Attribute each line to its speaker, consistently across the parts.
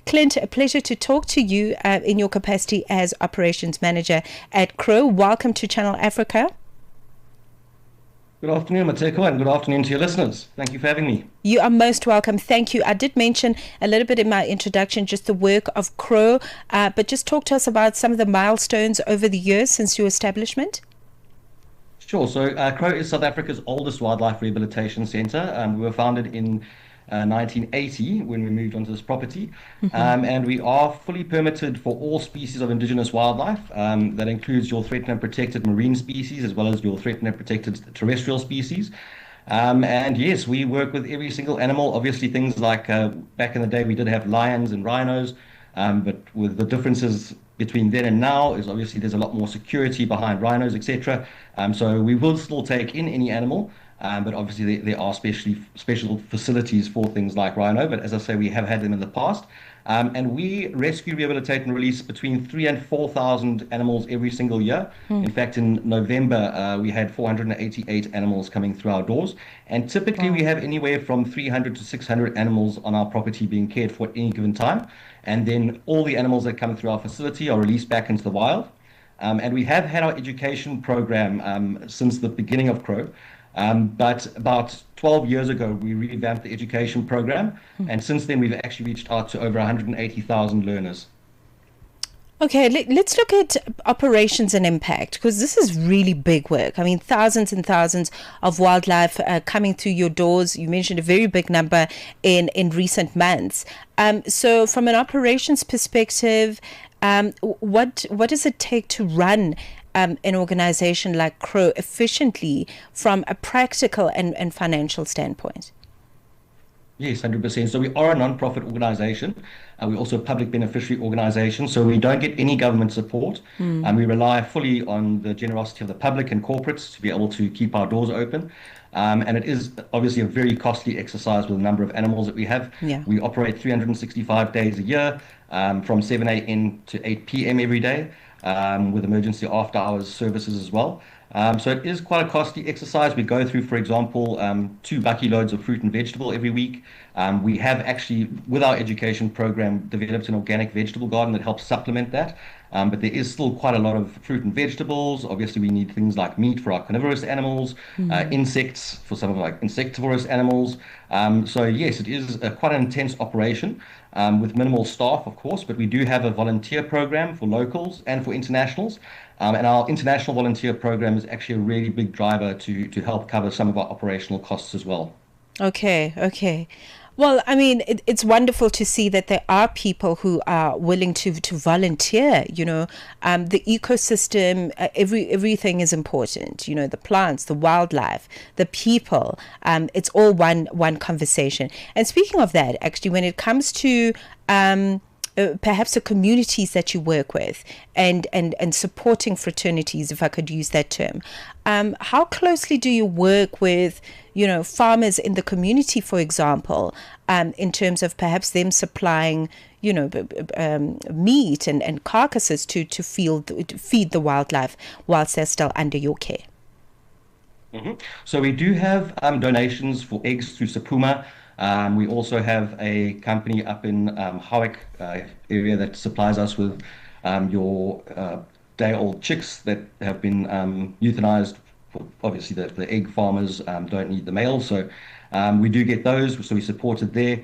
Speaker 1: Clint, a pleasure to talk to you in your capacity as Operations Manager at Crow. Welcome to Channel Africa.
Speaker 2: Good afternoon, Mmasteko, and good afternoon to your listeners. Thank you for having me.
Speaker 1: You are most welcome. Thank you. I did mention a little bit in my introduction just the work of Crow, but just talk to us about some of the milestones over the years since your establishment.
Speaker 2: Sure. So Crow is South Africa's oldest wildlife rehabilitation centre. We were founded in 1980 when we moved onto this property, and we are fully permitted for all species of indigenous wildlife. That includes your threatened and protected marine species as well as your threatened and protected terrestrial species. And yes, we work with every single animal. Obviously, things like back in the day we did have lions and rhinos, but with the differences between then and now is obviously there's a lot more security behind rhinos, etc. So we will still take in any animal, but obviously there are special facilities for things like rhino. But as I say, we have had them in the past. And we rescue, rehabilitate, and release between 3,000 and 4,000 animals every single year. In fact, in November, we had 488 animals coming through our doors. And typically, we have anywhere from 300 to 600 animals on our property being cared for at any given time. And then all the animals that come through our facility are released back into the wild. And we have had our education program since the beginning of Crow. But about 12 years ago, we revamped the education program. And since then, we've actually reached out to over 180,000 learners.
Speaker 1: Okay, let's look at operations and impact, because this is really big work. I mean, thousands and thousands of wildlife coming through your doors. You mentioned a very big number in recent months. So from an operations perspective, what does it take to run an organization like Crow efficiently from a practical and financial standpoint?
Speaker 2: Yes, 100%. So we are a non-profit organization. We're also a public beneficiary organization, so we don't get any government support. And we rely fully on the generosity of the public and corporates to be able to keep our doors open. And it is obviously a very costly exercise with the number of animals that we have.
Speaker 1: Yeah.
Speaker 2: We operate 365 days a year, from 7 a.m. to 8 p.m. every day, with emergency after-hours services as well. So it is quite a costly exercise. We go through, for example, 2 bucky loads of fruit and vegetable every week. We have actually, with our education program, developed an organic vegetable garden that helps supplement that. But there is still quite a lot of fruit and vegetables. Obviously, we need things like meat for our carnivorous animals, insects for some of our insectivorous animals. So yes, it is quite an intense operation with minimal staff, of course, but we do have a volunteer program for locals and for internationals. And our international volunteer program is actually a really big driver to help cover some of our operational costs as well.
Speaker 1: Okay. Well, I mean, it's wonderful to see that there are people who are willing to volunteer. The ecosystem, everything is important. The plants, the wildlife, the people. It's all one conversation. And speaking of that, actually, when it comes to perhaps the communities that you work with and supporting fraternities, if I could use that term, how closely do you work with farmers in the community, for example, in terms of perhaps them supplying meat and carcasses to feed the wildlife whilst they're still under your care?
Speaker 2: So we do have donations for eggs through Sapuma. We also have a company up in Howick area that supplies us with your day-old chicks that have been euthanized. Obviously, the egg farmers don't need the males, so we do get those, so we supported there.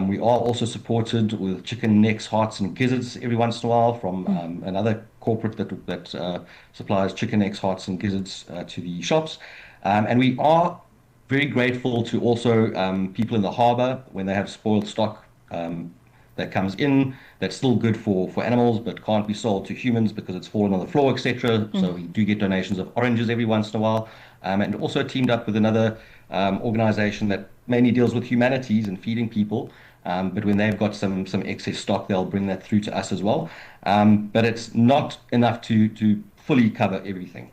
Speaker 2: We are also supported with chicken necks, hearts, and gizzards every once in a while from another corporate that supplies chicken necks, hearts, and gizzards to the shops. And we are very grateful to also people in the harbour when they have spoiled stock that comes in that's still good for animals but can't be sold to humans because it's fallen on the floor, etc. So we do get donations of oranges every once in a while, and also teamed up with another organization that mainly deals with humanities and feeding people. But when they've got some excess stock, they'll bring that through to us as well. But it's not enough to fully cover everything.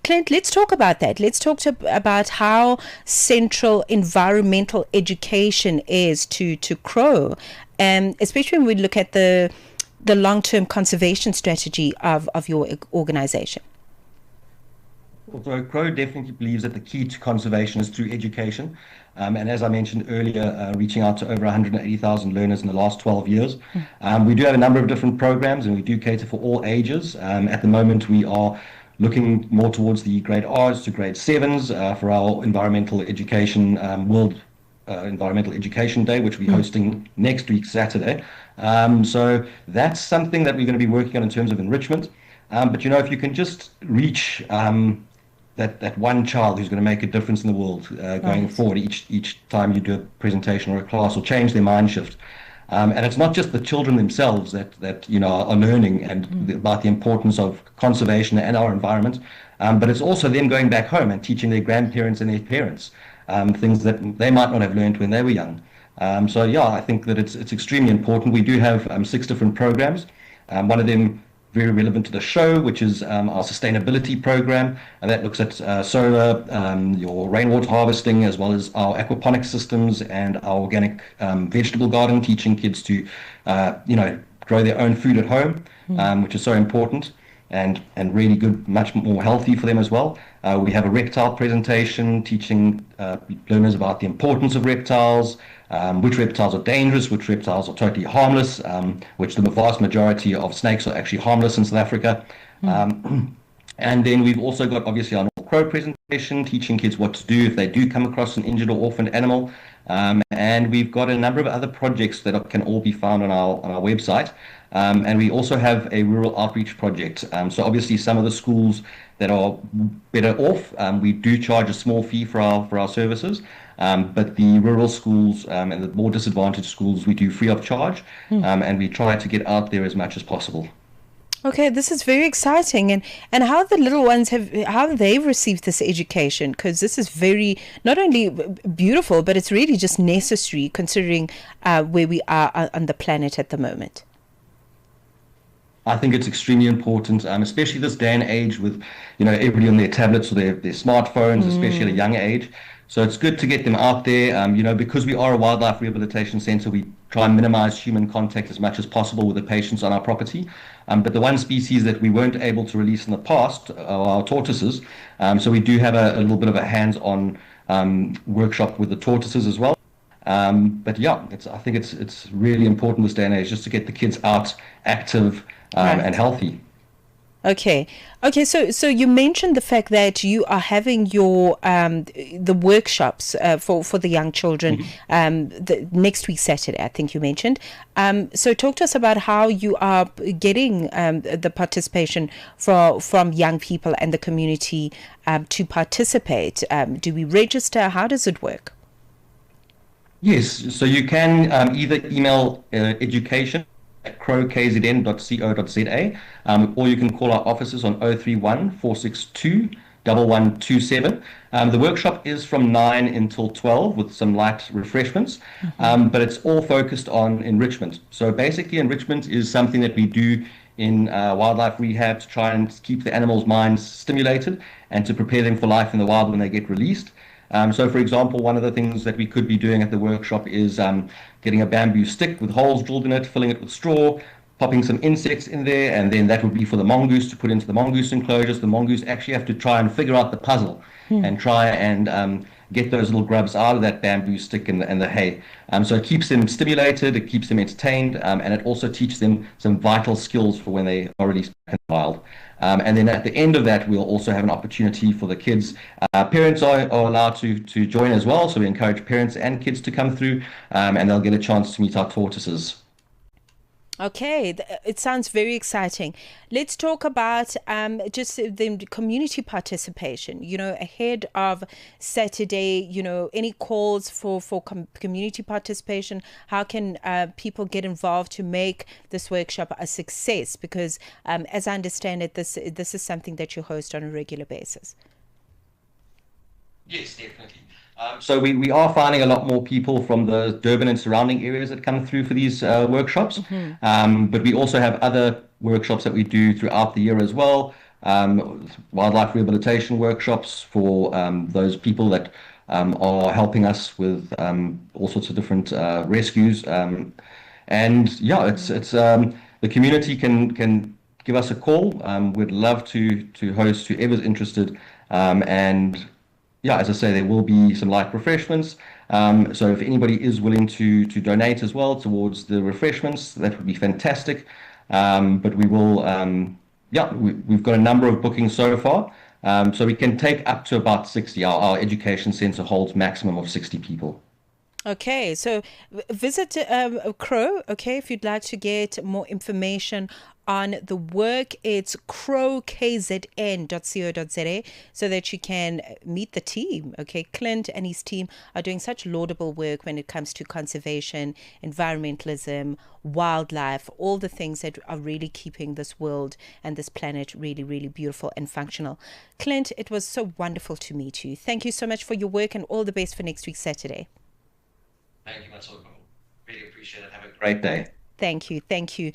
Speaker 1: Clint, let's talk about that. Let's talk about how central environmental education is to Crow, especially when we look at the long-term conservation strategy of your organization.
Speaker 2: Although Crow definitely believes that the key to conservation is through education. And as I mentioned earlier, reaching out to over 180,000 learners in the last 12 years. We do have a number of different programs and we do cater for all ages. At the moment, we are looking more towards the grade R's to grade 7s for our environmental education World Environmental Education Day, which we're hosting next week, Saturday. So that's something that we're going to be working on in terms of enrichment. But you know, if you can just reach that one child who's going to make a difference in the world going
Speaker 1: Right.
Speaker 2: forward each time you do a presentation or a class or change their mind shift. And it's not just the children themselves that you know are learning about the importance of conservation and our environment, but it's also them going back home and teaching their grandparents and their parents things that they might not have learned when they were young. So yeah, I think that it's extremely important. We do have 6 different programs. One of them very relevant to the show, which is our sustainability program, and that looks at solar, your rainwater harvesting, as well as our aquaponics systems and our organic vegetable garden, teaching kids to, you know, grow their own food at home, which is so important and really good, much more healthy for them as well. We have a reptile presentation teaching learners about the importance of reptiles, which reptiles are dangerous, which reptiles are totally harmless, which the vast majority of snakes are actually harmless in South Africa. And then we've also got obviously our North Crow presentation, teaching kids what to do if they do come across an injured or orphaned animal. And we've got a number of other projects that can all be found on our website. And we also have a rural outreach project. So obviously some of the schools that are better off, we do charge a small fee for our services. But the rural schools and the more disadvantaged schools, we do free of charge. And we try to get out there as much as possible.
Speaker 1: Okay, this is very exciting, and how the little ones how they received this education, because this is very not only beautiful, but it's really just necessary considering where we are on the planet at the moment.
Speaker 2: I think it's extremely important, especially this day and age with, you know, everybody on their tablets or their smartphones, especially at a young age. So it's good to get them out there. You know, because we are a wildlife rehabilitation center, we try and minimize human contact as much as possible with the patients on our property. But the one species that we weren't able to release in the past are our tortoises. So we do have a little bit of a hands-on workshop with the tortoises as well. But yeah, I think it's really important this day and age just to get the kids out active and
Speaker 1: Right.
Speaker 2: healthy.
Speaker 1: Okay. Okay. So you mentioned the fact that you are having your the workshops for the young children the next week Saturday. I think you mentioned. So talk to us about how you are getting the participation from young people and the community to participate. Do we register? How does it work?
Speaker 2: Yes, so you can either email education@crowkzn.co.za, or you can call our offices on 031 462 1127. The workshop is from 9 until 12 with some light refreshments, but it's all focused on enrichment. So basically, enrichment is something that we do in wildlife rehab to try and keep the animals' minds stimulated and to prepare them for life in the wild when they get released. So, for example, one of the things that we could be doing at the workshop is getting a bamboo stick with holes drilled in it, filling it with straw, popping some insects in there, and then that would be for the mongoose to put into the mongoose enclosures. The mongoose actually have to try and figure out the puzzle and try and get those little grubs out of that bamboo stick and the hay. So it keeps them stimulated, it keeps them entertained, and it also teaches them some vital skills for when they are released back in the wild. And then at the end of that, we'll also have an opportunity for the kids. Parents are allowed to join as well, so we encourage parents and kids to come through, and they'll get a chance to meet our tortoises.
Speaker 1: Okay, it sounds very exciting. Let's talk about just the community participation. You know, ahead of Saturday, you know, any calls for community participation? How can people get involved to make this workshop a success? Because as I understand it, this is something that you host on a regular basis.
Speaker 2: Yes, definitely. So we are finding a lot more people from the Durban and surrounding areas that come through for these workshops. But we also have other workshops that we do throughout the year as well. Wildlife rehabilitation workshops for those people that are helping us with all sorts of different rescues. And yeah, it's the community can give us a call. We'd love to host whoever's interested And yeah, as I say, there will be some light refreshments. So if anybody is willing to donate as well towards the refreshments, that would be fantastic. But we will, we've got a number of bookings so far. So we can take up to about 60. Our education center holds maximum of 60 people.
Speaker 1: Okay, so visit Crow, okay, if you'd like to get more information on the work. It's crowkzn.co.za so that you can meet the team, okay? Clint and his team are doing such laudable work when it comes to conservation, environmentalism, wildlife, all the things that are really keeping this world and this planet really, really beautiful and functional. Clint, it was so wonderful to meet you. Thank you so much for your work and all the best for next week, Saturday.
Speaker 2: Thank you, Mmasteko. Really appreciate it. Have a great day.
Speaker 1: Thank you. Thank you.